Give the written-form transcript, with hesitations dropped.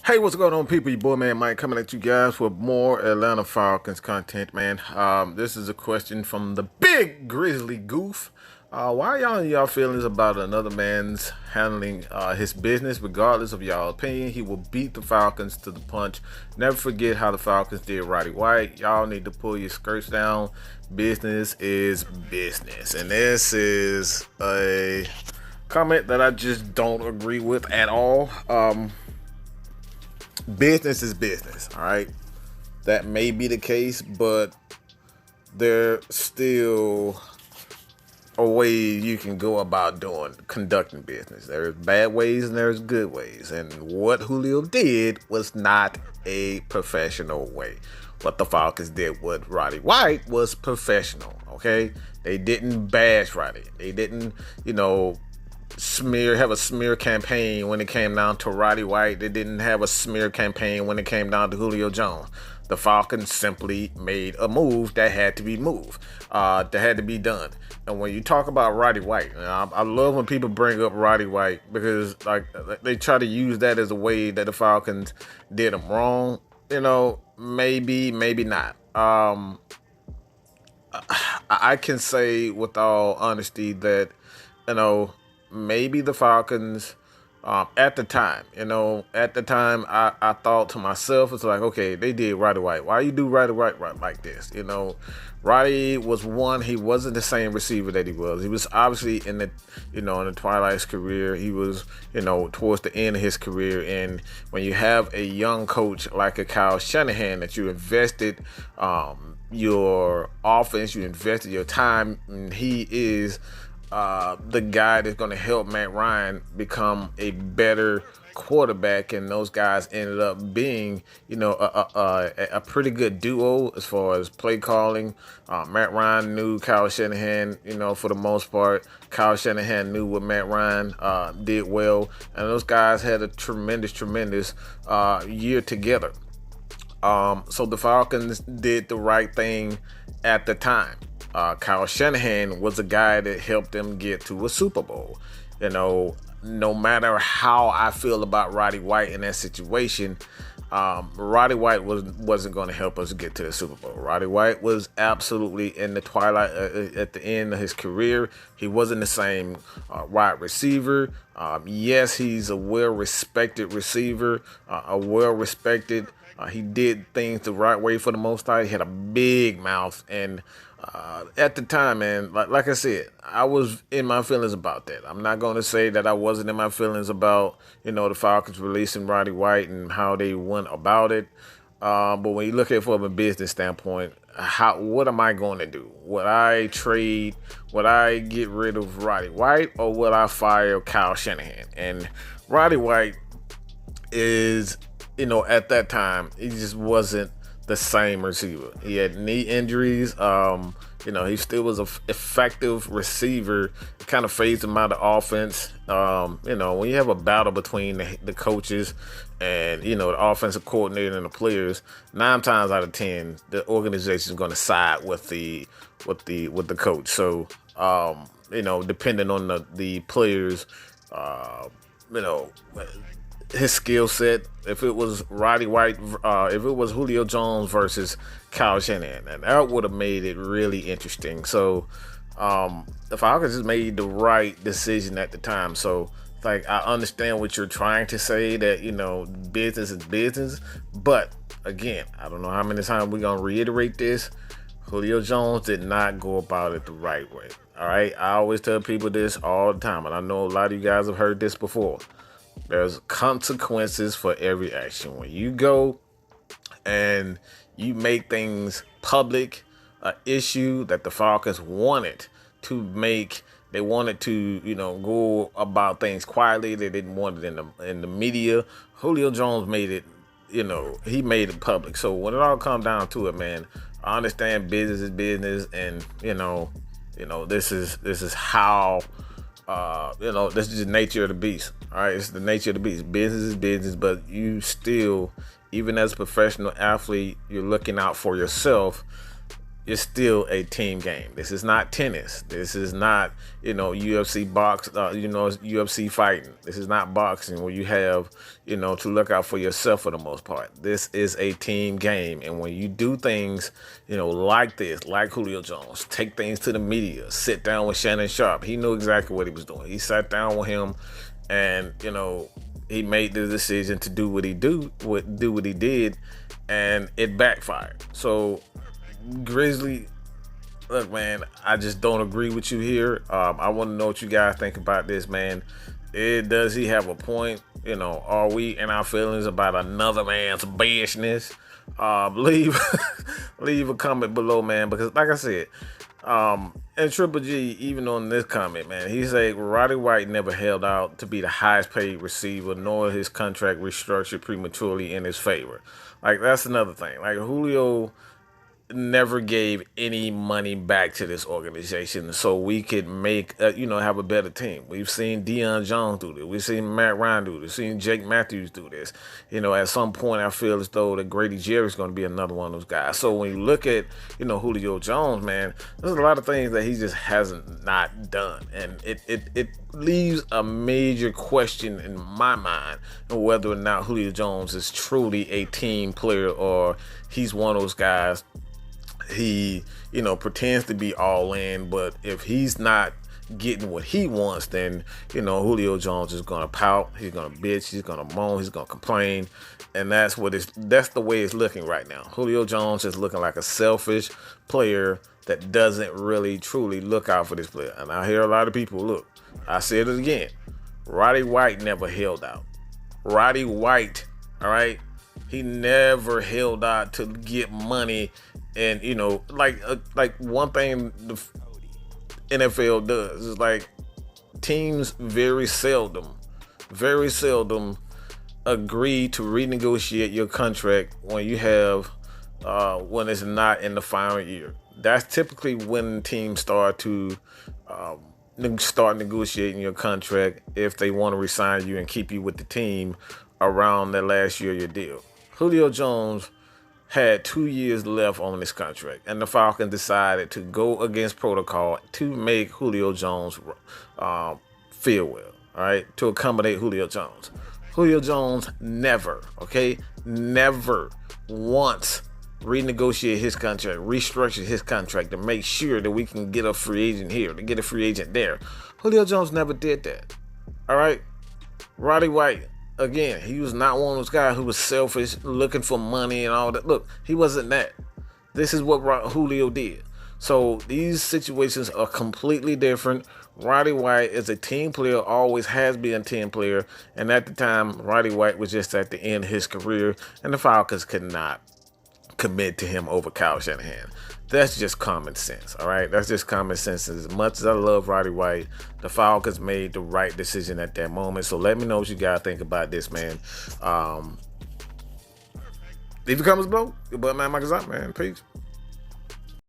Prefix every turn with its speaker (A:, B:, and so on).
A: Hey, what's going on, people? Your boy, man, Mike, coming at you guys with more Atlanta Falcons content, man. This is a question from the Big Grizzly Goof. Why are y'all in y'all feelings about another man's handling his business? Regardless of y'all opinion, he will beat the Falcons to the punch. Never forget how the Falcons did Roddy White. Y'all need to pull your skirts down. Business is business, and this is a comment that I just don't agree with at all. Business is business, all right? That may be the case, but there's still a way you can go about conducting business. There's bad ways and there's good ways. And what Julio did was not a professional way. What the Falcons did with Roddy White was professional, okay? They didn't bash Roddy. They didn't, have a smear campaign when it came down to Roddy White. They didn't have a smear campaign when it came down to Julio Jones. The Falcons simply made a move that had to be that had to be done. And when you talk about Roddy White, I love when people bring up Roddy White because they try to use that as a way that the Falcons did him wrong. Maybe not. I can say with all honesty that maybe the Falcons, at the time, I thought to myself, it's like, okay, they did Roddy White. Why you do Roddy White like this? Roddy was one. He wasn't the same receiver that he was. He was obviously in the twilight of his career. He was, towards the end of his career. And when you have a young coach like a Kyle Shanahan that you invested, your offense, you invested your time, and he is the guy that's going to help Matt Ryan become a better quarterback, and those guys ended up being, a pretty good duo as far as play calling. Matt Ryan knew Kyle Shanahan, for the most part. Kyle Shanahan knew what Matt Ryan did well, and those guys had a tremendous year together. So the Falcons did the right thing at the time. Kyle Shanahan was a guy that helped them get to a Super Bowl. No matter how I feel about Roddy White in that situation, Roddy White wasn't going to help us get to the Super Bowl. Roddy White was absolutely in the twilight at the end of his career. He wasn't the same wide receiver. Yes, he's a well-respected receiver, he did things the right way for the most part. He had a big mouth, and at the time, man, like I said, I was in my feelings about that. I'm not going to say that I wasn't in my feelings about, the Falcons releasing Roddy White and how they went about it. But when you look at it from a business standpoint, what am I going to do? Would I trade? Would I get rid of Roddy White, or would I fire Kyle Shanahan? And Roddy White is, at that time, he just wasn't the same receiver. He had knee injuries. He still was an effective receiver. It kind of phased him out of offense. When you have a battle between the coaches and, the offensive coordinator and the players, 9 times out of 10, the organization is going to side with the coach. So, depending on the players, his skill set. If it was Roddy White, if it was Julio Jones versus Kyle Shanahan, and that would have made it really interesting. So the Falcons just made the right decision at the time. So I understand what you're trying to say, that business is business, but again, I don't know how many times we're gonna reiterate this. Julio Jones did not go about it the right way. All right, I always tell people this all the time, and I know a lot of you guys have heard this before. There's consequences for every action. When you go and you make things public, an issue that the Falcons wanted to make, they wanted to, go about things quietly. They didn't want it in the media. Julio Jones made it, he made it public. So when it all comes down to it, man, I understand business is business, and this is how. This is the nature of the beast. All right, it's the nature of the beast. Business is business, but you still, even as a professional athlete, you're looking out for yourself. it's still a team game. This is not tennis. This is not, UFC UFC fighting. This is not boxing where you have, to look out for yourself for the most part. This is a team game. And when you do things, like this, like Julio Jones, take things to the media, sit down with Shannon Sharp. He knew exactly what he was doing. He sat down with him and, he made the decision to do what he did, and it backfired. So Grizzly, look, man, I just don't agree with you here. I want to know what you guys think about this, man. Does he have a point? Are we in our feelings about another man's business? Leave leave a comment below, man, because like I said, and Triple G, even on this comment, man, he said Roddy White never held out to be the highest paid receiver, nor his contract restructured prematurely in his favor. Like, that's another thing. Like, Julio never gave any money back to this organization so we could make, have a better team. We've seen Deion Jones do this. We've seen Matt Ryan do this. We've seen Jake Matthews do this. At some point, I feel as though that Grady Jerry's going to be another one of those guys. So when you look at, Julio Jones, man, there's a lot of things that he just hasn't not done. And it leaves a major question in my mind on whether or not Julio Jones is truly a team player or he's one of those guys. He, pretends to be all in, but if he's not getting what he wants, then, Julio Jones is going to pout, he's going to bitch, he's going to moan, he's going to complain, and that's the way it's looking right now. Julio Jones is looking like a selfish player that doesn't really, truly look out for this player. And I hear a lot of people, look, I said it again, Roddy White never held out. Roddy White, all right? He never held out to get money. And, like one thing the NFL does is, like, teams very seldom agree to renegotiate your contract when you have, when it's not in the final year. That's typically when teams start to start negotiating your contract if they want to resign you and keep you with the team around the last year of your deal. Julio Jones had 2 years left on his contract, and the Falcons decided to go against protocol to make Julio Jones feel well, all right, to accommodate Julio Jones. Julio Jones never once renegotiate his contract, restructure his contract to make sure that we can get a free agent here, to get a free agent there. Julio Jones never did that, all right? Roddy White, again, he was not one of those guys who was selfish, looking for money and all that. Look, he wasn't that. This is what Julio did. So these situations are completely different. Roddy White is a team player, always has been a team player. And at the time, Roddy White was just at the end of his career, and the Falcons could not commit to him over Kyle Shanahan. That's just common sense, all right? That's just common sense. As much as I love Roddy White, the Falcons made the right decision at that moment. So let me know what you guys think about this, man. Leave your comments below. Your boy, man, Mike is out, man. Peace.